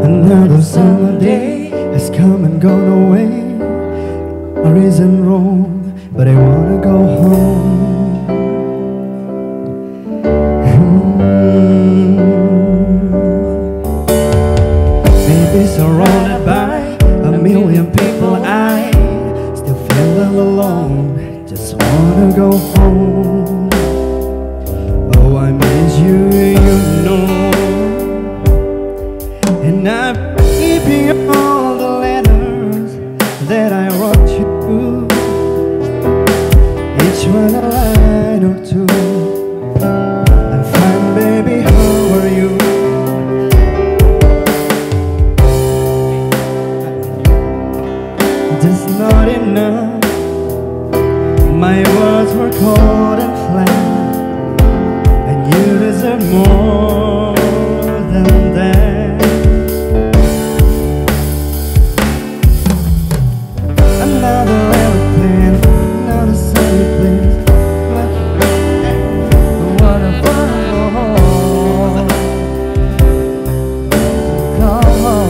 Another summer day has come and gone away. A reason wrong, but I wanna go home. Maybe surrounded by a million people, I still feel all alone. Just wanna go home. Oh, I miss you, you know. And I'm keeping all the letters that I wrote you. Each one a line or two. I'm fine, baby, how are you? Just not enough. My words were cold and flat, and you deserve more than that. Another airplane, another sunny place. What a fun. Come on,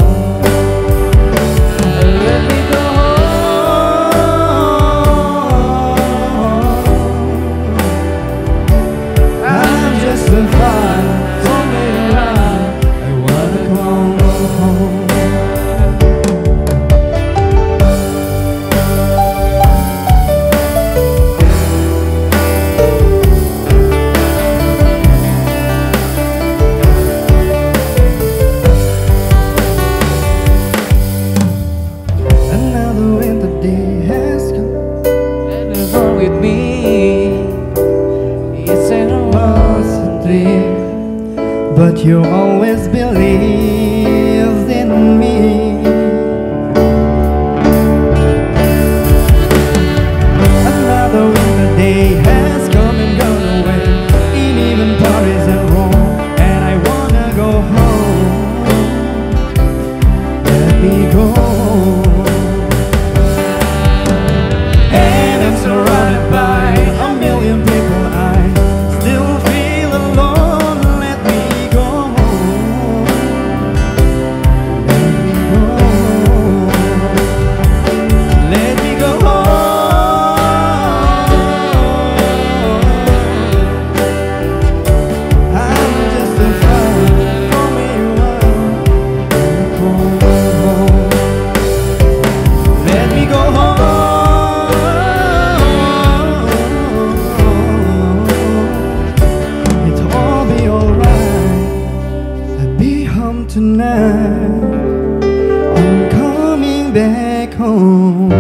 let me go home. I'm just a fire, don't make it right. I wanna go home. Another winter day has come, and it's all with me. It's an innocent dream, but you always believed in me. Another winter day has come and gone away, in even Paris and Rome, and I wanna go home. Let me go. And I'm surrounded by a million people, I still feel alone. Let me go home. Let me go home. Let me go home. I'm just a fire, call me wild. Let me go home. It'll all be alright. I'll be home tonight. I'm coming back home.